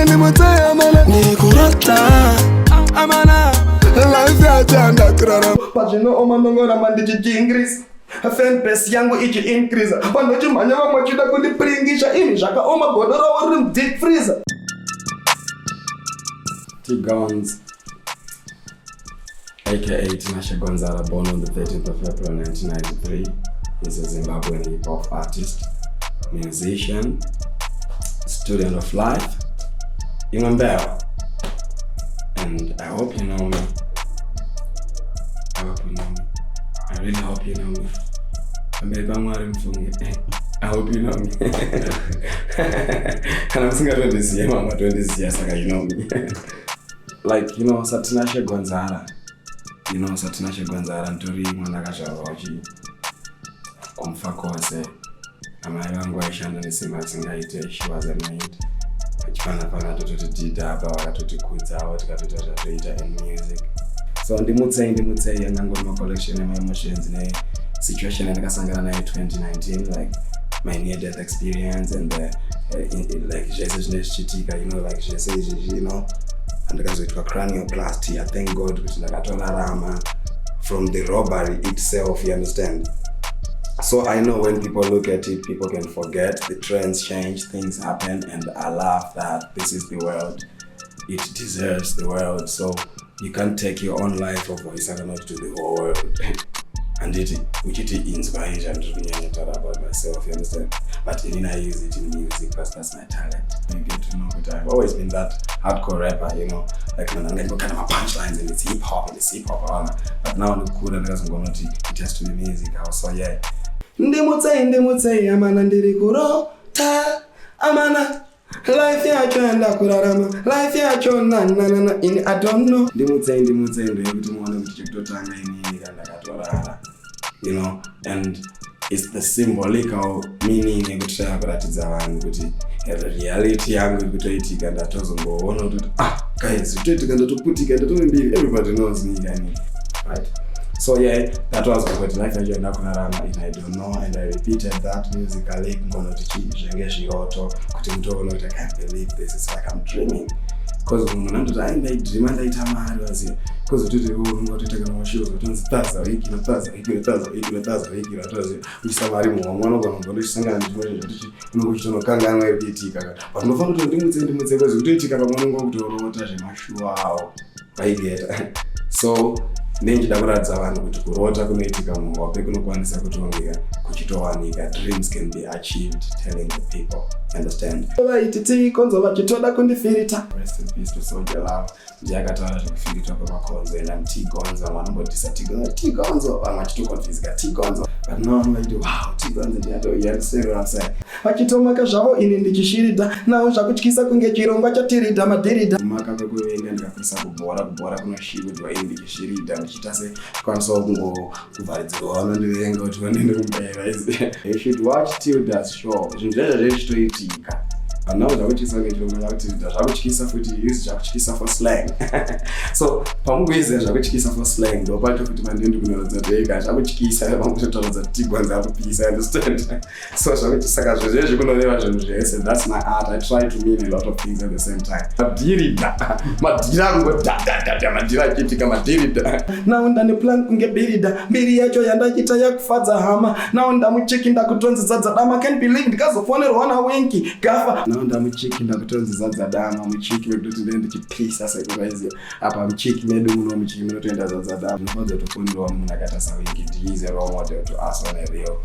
Ndimutsei amana ndikurota amana life yachanda kurara pazvino omanongora mandichijingrisa fan base yangu ichi increase vanochimhanya vamwe vachida kundipiringisha ini zvakaoma godo ravo riri deep freezer. TiGonzi, aka Tinashe Gonzala, born on the 13th of April 1993, is a Zimbabwean hip-hop artist, musician, student of life, human being. And I hope you know me. I hope you know me. I really hope you know me. I hope you know me. And I'm thinking about this year, Mama, 20 years ago, you know me. Like, you know, Tinashe Gonzala. You know, Tinashe Gonzala, Ntori, Manakashawaji, Komfakose. Amai wangu aishanda nisema singaite, she was a maid. Chipana tutotidida, wakatotikuza, tikatoita in music. So Ndimutsei Ndimutsei yanangoma collection of my emotions in a situation and kasangana na 2019, like my near death experience and like Jesus chitika, you know, like Jesus, you know, and because it was cranioplasty, I thank God which rama from the robbery itself, you understand. So I know when people look at it, people can forget, the trends change, things happen, and I laugh that this is the world. It deserves the world, so you can't take your own life or voice to the whole world. And which it inspires and really talk about myself, you understand? But I use it in music because that's my talent. You get to know that I've always been that hardcore rapper, you know, like when I'm kind of my punchlines and it's hip hop. But now the cool and it has to be music also, yeah. Ndimutsei Ndimutsei amana ndikurota amana life yachanda kurarama life yachona na in I don't know. Ndimutsei Ndimutsei ndo yekuti muone kuti chikutotanga inini kana katorara, you know, and it's the symbolical meaning yekutsaya kuratidza vanhu kuti reality yangu ikutoitika ndatozongoona kuti guys toitika ndatoputika ndatombiri, everybody knows me, right? So yeah, that was what life agenda kunarama, and I don't know, and I repeated that musically. I can't believe this. It's like I'm dreaming. Because when I dream and I tamari was it. Because to the whole not to take on shows, but it's Thursday, week, we somebody more. One of them going to sing and which no can be tika. But no fun to Ndimutsei because we take up one go to rotation. Wow, I get. So ndinjidakuraza vanhu kuti kurota kunoitika muhope kunokwanisa kutonga kuchitowanika. Dreams can be achieved, telling the people, understand? Vaiti TiGonzi vachitoda kundifirita. Rest in peace to Soldier Love. Ndiyakataura zvekufirita kwemakonzo and I'm TiGonzi. Vanombotisa TiGonzi vamwe vachitokonfizika TiGonzi. But now I'm like, wow, TiGonzi ndiyatoyariseroasai vachitomaka zvavo ini ndichishirida nawo zvakutyisa kunge chirongwa chatirida madhirida maka kwekuvenga ndikakwisa kubhora kunoshirudzwa ini ndichishirida ndichita sekwanisawo kuvharidzirwa vanondivenga kuti vanende kumbera. You should watch till that's sure. Zvinhu zvazvo zvichitoitika. But now zvakutyisa ngechirongwa chakutirida zvakutyisa futi use zvakutyisa for slang. So pamukuiza zvakutyisa for slang ndopacho kuti mandendi kunorodza tega zvakutyisa pamukutotarodza TiGonzi akupisa, understand? So saka zvezvezvi kunoreva zvinhu zvese. That's my art. I try to mean a lot of things at the same time. Madhira angodhadhadhadha madhira achiitika madhirida. Now ndane plan kunge birida mbiri yacho yandachita yakufadza hama. Now ndamucheki ndakutonzedzadza dama. Can't believe ndikazofonerwa nawenki gafa. Now ndamucheki ndakutonzedzadza dama mucheki wekuti ndichipisa sekuraizi apa mucheki medu muno mucheki munotoenda zadza dama. Ndinofadza kutofonerwa munhu akaita sawenki. He is a role model to us on a real.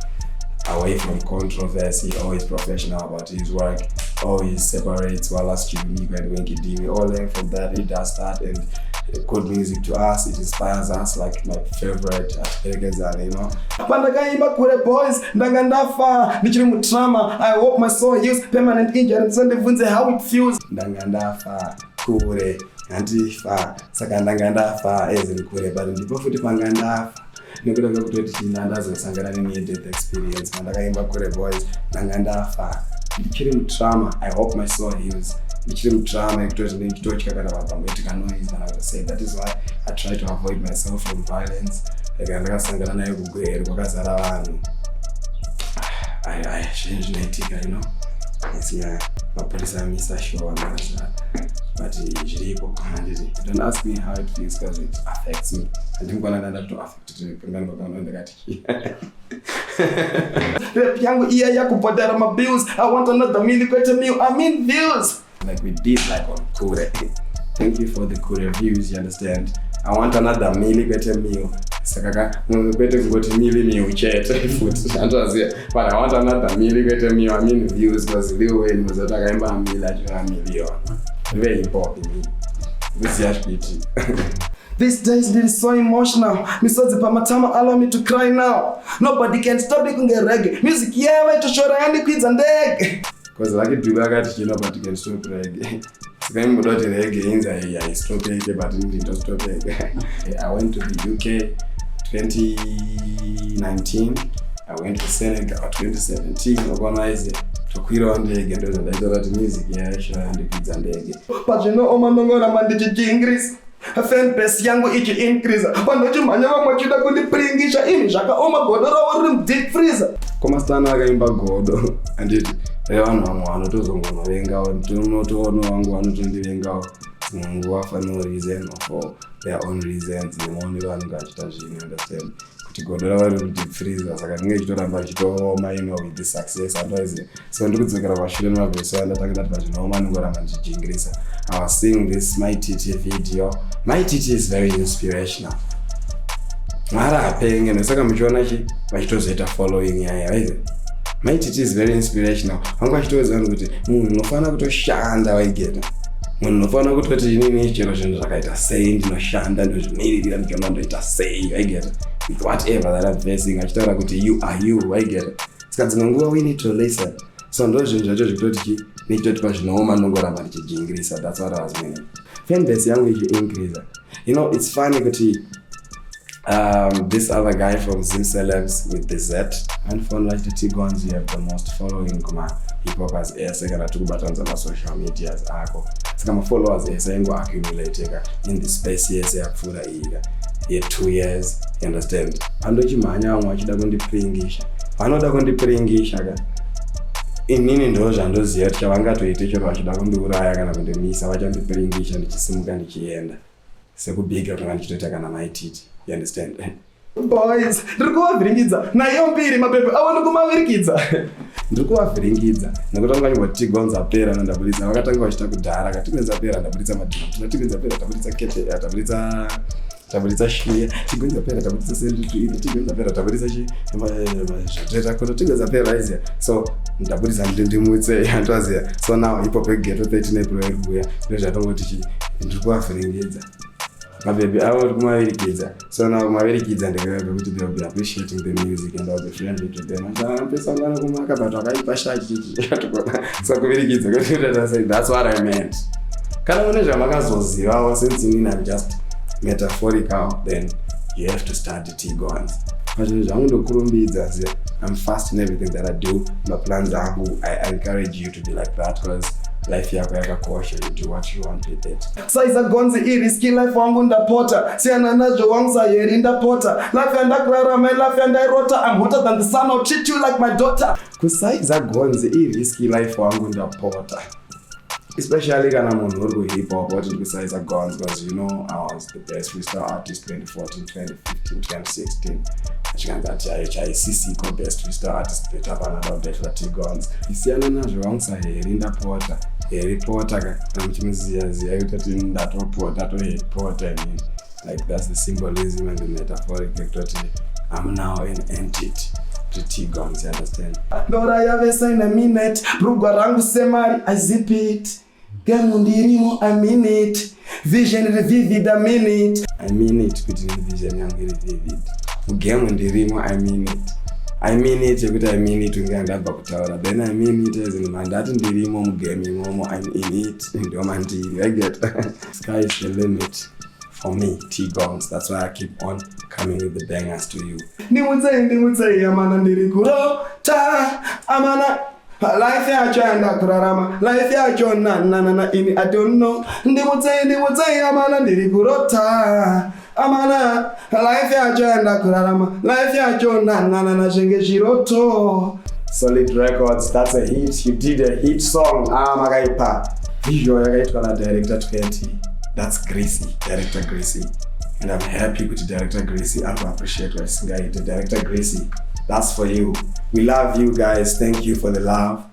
Away from controversy, always professional about his work, always separates Wallace Chibuniko and Wenky D. We all learn from that. He does that, and good music to us. It inspires us, like my favorite you know. Pandakaimba kure boys, ndangandafa, nichiri mutrama. I hope my soul heals permanent injury. Ndivunze how it feels. Ndangandafa kure, antifa, saka ndangandafa ezini kure, but ndipo futi pangandafa. Nekuda kwekutoti china ndazosangana near death experience pandakaimba kure boys ndangandafa ndichiri mutrauma. I hope my soul heals. Ndichiri mutrauma yekutoti ndinchitotya kana vapamboitika noise and I say that is why I try to avoid myself from violence. Like ndakasangana nayo kugweru kwakazara vanhu. I change naitika, you know. Yes, yeah. mapolisa amisa sure but don't ask me how it feels because it affects me. I didn't want to affect it. Yangu iya ya kupotera my bills. I want another million meal. I mean views. Like we did like on Kure. Thank you for the Kure views, you understand? I want another meal. Sakaka, meal chat food. But I want another meal. I mean views because Lil Wayne was a million. Very important. This is These days it is so emotional. Misozi pamatama allow me to cry now. Nobody can stop me kunge reggae. Music yewe toshora yani kwiza ndege. Because like do akati nobody can stop reggae. Sikamu doti reggae inza I stop reggae but didn't stop reggae. I went to the UK 2019. I went to Senegal 2017. Organize tokwira ndege ndo ndaita kuti music yashora yani kwiza ndege. Pachino omanongora mandichi English. Fan base yangu ichi increase. Panochi manyama machida kundipringisha ini zvaka omagodoro uri deep freezer. Komastana akaimba godo anditi vanhu vamwe vanotozongonovengawo ndinotoona wangu vanotondivengawo nguva for no reason or for their own reasons. Nemoni vanenge vachita zvinhu, understand kuti godo rava riri deep freezer saka ndinge chitoramba chitooma with the success otherwise. So ndikudzokera pashure nemabvesi andatanga ndati pazvinooma ndingoramba ndichijingirisa. I was seeing this My Titi video. My Titi is very inspirational. Mara apenge nesaka muchiona vachitozoita following yayo right. My Titi is very inspirational. Vangu vachitoziva kuti munhu unofanira kutoshanda waigeta. Munhu unofanira kutoti inini chero zvinhu zvakaita sei ndinoshanda ndozvimiririra ndikamba ndoita sei waigeta. With whatever that I'm facing achitaura kuti you are you waigeta. Saka dzimwe nguva we need to listen. So ndo zvinhu zvacho zvekutoti nechitoti pazvinooma ndongoramba ndichijingirisa. That's what I was meaning. Fanbase yangu ichi-increase. You know, it's funny kuti this other guy from Zim Celebs with the Z and phone like the TiGonzi have the most following kuma hip hop as ese kana tukubatanza ma social medias ako. Saka ma followers ese ngo accumulate in the space yese yakufura ira. Ye 2 years, you understand? Andochimanya amwe achida kundipringisha. Vanoda kundipringisha ka. Inini ndo zvandoziva kuti chavangatoite chero vachida kundiuraya kana kundimisa vachandipringisha ndichisimuka ndichienda. Sekubiga kana ndichitoita kana My Titi. You understand? Boys, ndirikuvavhiringidza nayo mbiri mapepe awone kumavhirikidza. Ndirikuvavhiringidza nekuti vanganywa TiGonzi apera nandabuditsa vakatanga vachita kudhara TiGonzi apera ndabuditsa madhima TiGonzi apera tabuditsa kete tabuditsa shia TiGonzi apera tabuditsa sendituini TiGonzi apera tabuditsa zvateta kono TiGonzi apera izia. So ndabuditsa Ndimutsei antoziya. So now hip hop ghetto 13 April irikuya ndozvatongoti ndirikuvavhiringidza. My baby, I want to marry kids. So now my kids and they will be appreciating the music and I'll be friendly to them. And I'm just going to make about so kids, that's what I meant. Since I'm just metaphorical, then you have to start the TiGonzi. I'm fast in everything that I do. My plans are I encourage you to be like that because life yako yakakosha, you do what you want with it. Saiza Gonzi iriski life wangu ndapota. Siana najo wangu sayeri ndapota. Life yandakrara my life yandairota. I'm hotter than the sun, I'll treat you like my daughter. Kusaiza Gonzi iriski life wangu ndapota. Especially kana munhu uri ku hip hop what kusaiza Gonzi because you know I was the best freestyle artist 2014, 2015, 2016. ICC best freestyle artist petapana about that TiGonzi. Isiana nazvo wangu sayeri ndapota. Reporter ka namuchimuziya kuti ndatopota toreporter and like that's the symbolism and the metaphoric that I'm now an entity to TiGonzi, understand? Dora yavesa in a minute rugwa rangu semari I zip it gemu ndirimo I mean it vision vivid I mean it kuti vision yangu iri vivid gemu ndirimo I mean it yekuti I mean it unge ndabva kutaura then I mean it as in mandati ndirimo mugame imomo I'm in it ndo mandiri I get sky is the limit for me TiGonzi. That's why I keep on coming with the bangers to you. Ndimutsei amana ndiri kurota amana life yacho yandakurarama life yacho na ini I don't know. Ndimutsei amana ndiri kurota amana life yacho yandakurarama life yacho na zvenge zviroto. Solid Records, that's a hit. You did a hit song. Makaipa. Visual yakaitwa na director 20. That's Greasy, director Greasy. And I'm happy with director Greasy. I appreciate what singaite director Greasy. That's for you. We love you guys. Thank you for the love.